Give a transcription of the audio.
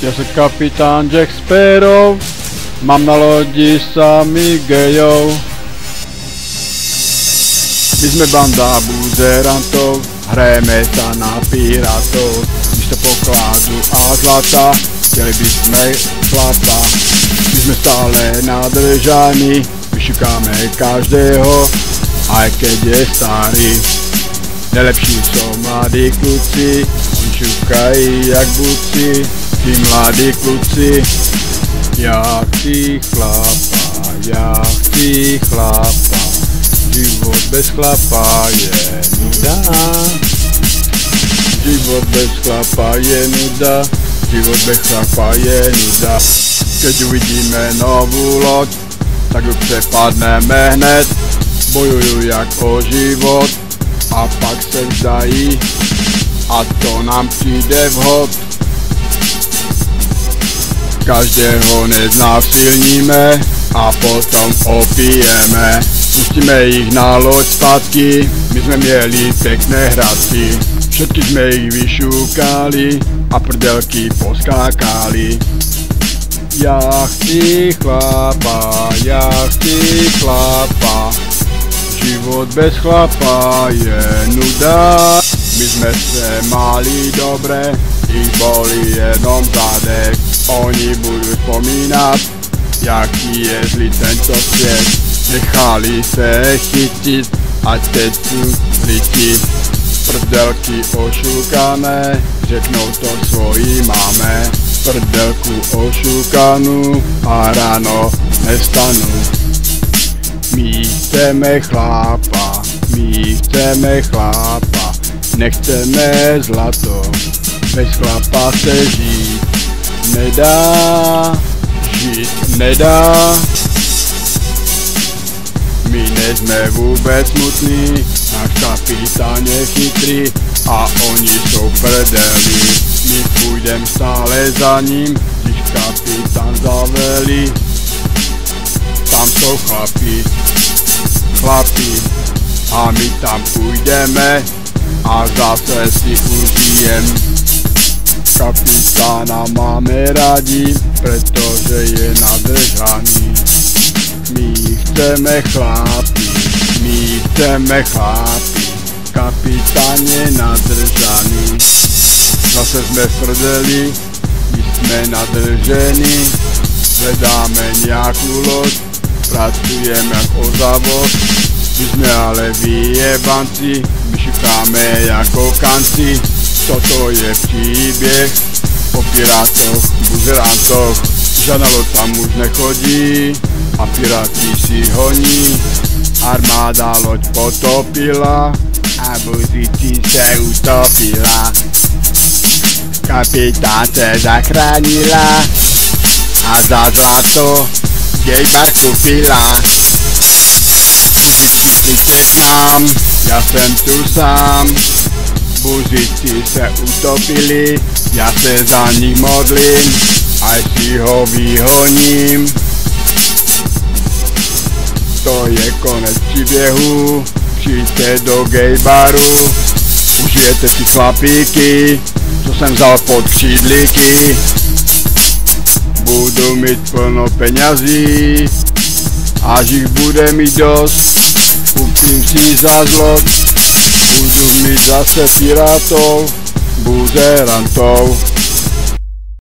Ja som kapitán Jack Sparrow, mám na lodi sami gejov. My sme banda buzerantov, hrajeme sa na pirátov. Místo pokladu a zlata, chceli by sme chlapa. My sme stále nadržaní, vyšukáme každého, aj keď je starý. Najlepší sú mladí kluci, oni šukají jak buci. Tí mladí kluci, ja chci chlapa, život bez chlapa je nuda. Život bez chlapa je nuda, život bez chlapa je nuda. Keď uvidíme novú loď, tak ju přepadneme hned. Bojujú jak o život a pak se vzdají, a to nám přijde vhod. Každého neznásilníme a potom opijeme. Pustíme ich na loď zpátky, my sme mieli pekné hradky. Všetky sme ich vyšúkali a prdelky poskákali. Ja chci chlapa, život bez chlapa je nuda. My sme se mali dobre, ich boli jenom zadek. Oni budú spomínať, jaký je zlý tento svět. Nechali se chytit a teď sú lidi. Prdelky ošukané, řeknou to svojí máme. Prdelku ošukanú a ráno nestanu. My chceme chlapa, nechceme zlato, bez chlapa se žít nedá. My nejsme vůbec smutní, náš kapitán je chytrý a oni jsou prdeli. My půjdem stále za ním, když kapitán zavelí. Tam jsou chlapi a my tam půjdeme a zase si užijem. Kapitána máme rádi, pretože je nadržaný. My chceme chlapi, kapitán je nadržaný. Zase sme v prdeli, my sme nadržení, hledáme nejakú loď, pracujeme jak o závod. My sme ale vyjebanci, my šukáme jako kanci. Toto je příběh o pirátoch, buzerantoch. Žádná loď tam už nechodí a piráti si honí. Armáda loď potopila a buzici se utopila. Kapitán se zachránila a za zlato gejbar kupila. Buzici přijďte k nám, já jsem tu sám. Buzici se utopili, ja se za nich modlím, aj si ho vyhoním. To je konec příběhu, přijďte do gejbaru, užijete si chlapíky, co jsem vzal pod křídlíky. Budu mít plno peňazí, až jich bude mít dost, kupím si za zlot. Budu mít zase pirátov, buzerantov.